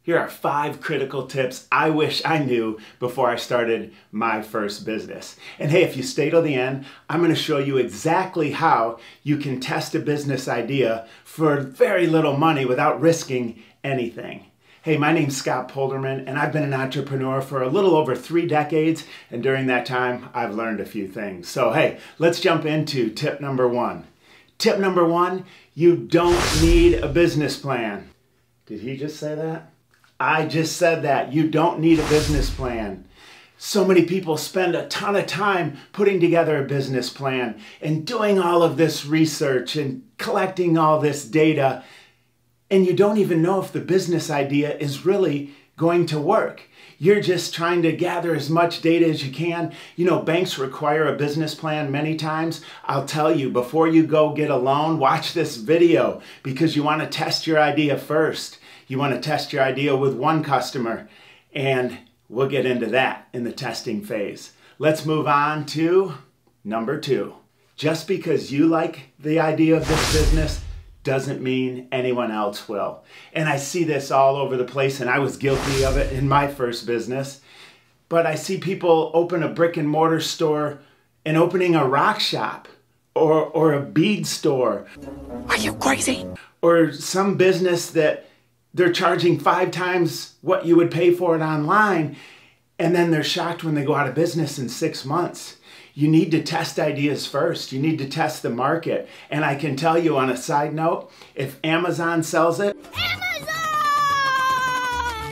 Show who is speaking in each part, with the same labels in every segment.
Speaker 1: Here are 5 critical tips I wish I knew before I started my first business. And hey, if you stay till the end, I'm going to show you exactly how you can test a business idea for very little money without risking anything. Hey, my name's Scott Polderman, and I've been an entrepreneur for a little over 3 decades, and during that time, I've learned a few things. So hey, let's jump into tip number 1. Tip number 1, you don't need a business plan. Did he just say that? I just said that. You don't need a business plan. So many people spend a ton of time putting together a business plan and doing all of this research and collecting all this data, and you don't even know if the business idea is really going to work. You're just trying to gather as much data as you can. You know, banks require a business plan many times. I'll tell you, before you go get a loan, watch this video because you want to test your idea first. You want to test your idea with one customer, and we'll get into that in the testing phase. Let's move on to number 2. Just because you like the idea of this business doesn't mean anyone else will. And I see this all over the place, and I was guilty of it in my first business. But I see people open a brick and mortar store and opening a rock shop or a bead store.
Speaker 2: Are you crazy?
Speaker 1: Or some business that they're charging 5 times what you would pay for it online, and then they're shocked when they go out of business in 6 months. You need to test ideas first. You need to test the market. And I can tell you on a side note, if Amazon sells it, Amazon!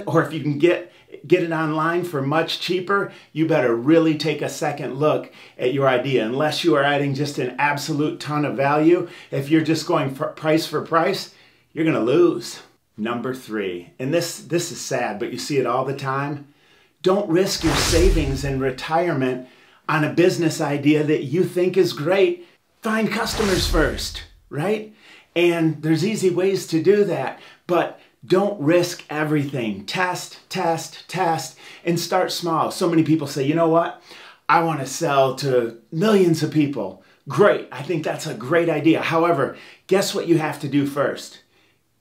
Speaker 1: Or if you can get it online for much cheaper, you better really take a second look at your idea. Unless you are adding just an absolute ton of value, if you're just going price for price, you're gonna lose. Number 3, and this is sad, but you see it all the time. Don't risk your savings and retirement on a business idea that you think is great. Find customers first, right? And there's easy ways to do that, but don't risk everything. Test, test, test, and start small. So many people say, you know what? I want to sell to millions of people. Great, I think that's a great idea. However, guess what you have to do first?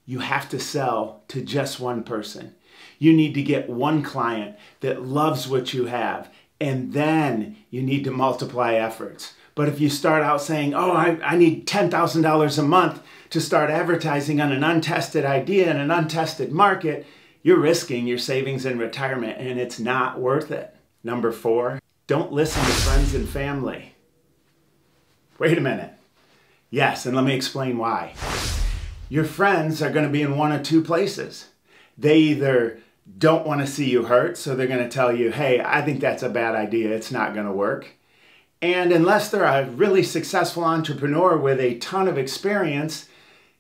Speaker 1: You have to sell to just one person. You need to get one client that loves what you have, and then you need to multiply efforts. But if you start out saying, oh, I need $10,000 a month to start advertising on an untested idea in an untested market, you're risking your savings and retirement, and it's not worth it. Number 4, don't listen to friends and family. Wait a minute. Yes, and let me explain why. Your friends are going to be in one of 2 places. They either don't want to see you hurt, so they're going to tell you, hey, I think that's a bad idea, it's not going to work. And unless they're a really successful entrepreneur with a ton of experience,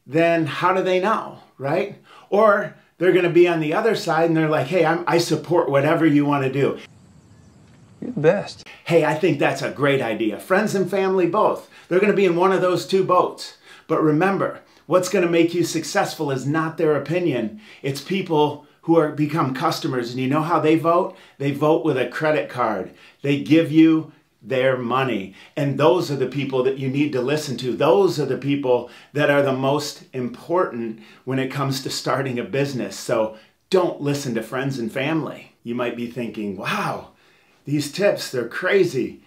Speaker 1: then how do they know, right? Or they're going to be on the other side and they're like, hey, I support whatever you want to do.
Speaker 2: You're the best.
Speaker 1: Hey, I think that's a great idea. Friends and family both. They're going to be in one of those 2 boats. But remember, what's going to make you successful is not their opinion. It's people who become customers. And you know how they vote? They vote with a credit card. They give you their money. And those are the people that you need to listen to. Those are the people that are the most important when it comes to starting a business. So don't listen to friends and family. You might be thinking, wow, these tips, they're crazy.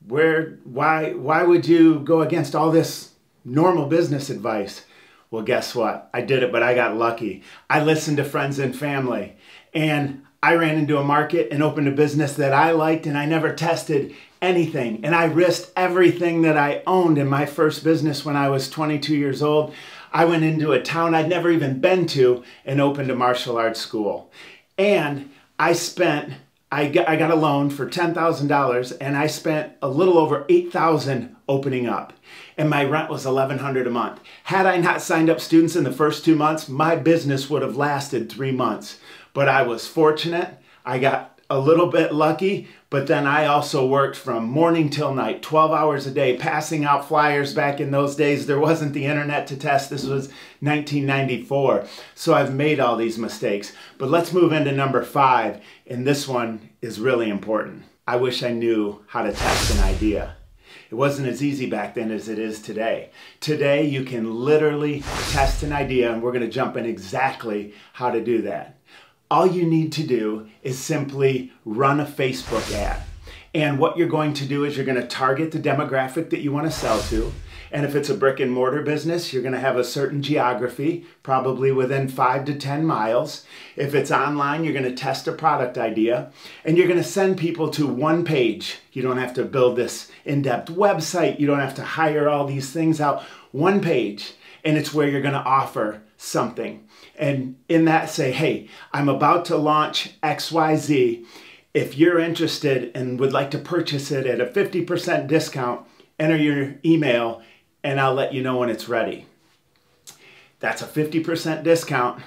Speaker 1: Why would you go against all this normal business advice? Well, guess what? I did it, but I got lucky. I listened to friends and family, and I ran into a market and opened a business that I liked, and I never tested anything. And I risked everything that I owned in my first business when I was 22 years old. I went into a town I'd never even been to and opened a martial arts school. And I got a loan for $10,000, and I spent a little over $8,000 opening up. And my rent was $1,100 a month. Had I not signed up students in the first 2 months, my business would have lasted 3 months. But I was fortunate. I got a little bit lucky, but then I also worked from morning till night, 12 hours a day, passing out flyers. Back in those days, there wasn't the internet to test. This was 1994. So I've made all these mistakes. But let's move into number 5, and this one is really important. I wish I knew how to test an idea. It wasn't as easy back then as it is today. Today, you can literally test an idea, and we're going to jump in exactly how to do that. all you need to do is simply run a Facebook ad. And what you're going to do is you're going to target the demographic that you want to sell to. And if it's a brick and mortar business, you're going to have a certain geography, probably within 5 to 10 miles. If it's online, you're going to test a product idea, and you're going to send people to one page. You don't have to build this in-depth website. You don't have to hire all these things out. One page, and it's where you're going to offer something. And in that say, hey, I'm about to launch XYZ. If you're interested and would like to purchase it at a 50% discount, enter your email and I'll let you know when it's ready. That's a 50% discount.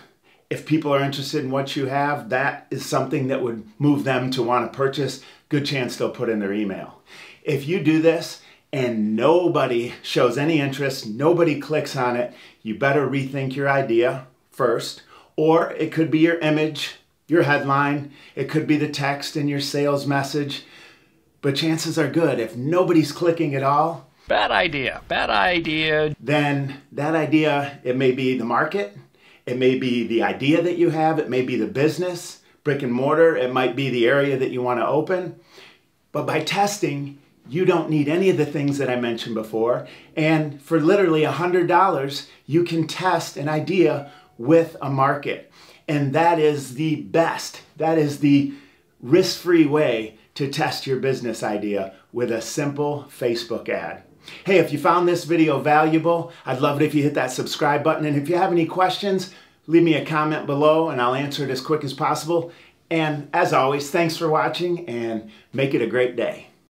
Speaker 1: If people are interested in what you have, that is something that would move them to want to purchase. Good chance they'll put in their email. If you do this and nobody shows any interest, nobody clicks on it, you better rethink your idea first. Or it could be your image, your headline, it could be the text in your sales message. But chances are good, if nobody's clicking at all,
Speaker 2: Bad idea. Bad idea.
Speaker 1: then that idea, it may be the market, it may be the idea that you have, it may be the business, brick and mortar, it might be the area that you want to open. But by testing, you don't need any of the things that I mentioned before. And for literally $100, you can test an idea with a market. And that is the best, that is the risk-free way to test your business idea with a simple Facebook ad. Hey, if you found this video valuable, I'd love it if you hit that subscribe button. And if you have any questions, leave me a comment below and I'll answer it as quick as possible. And as always, thanks for watching and make it a great day.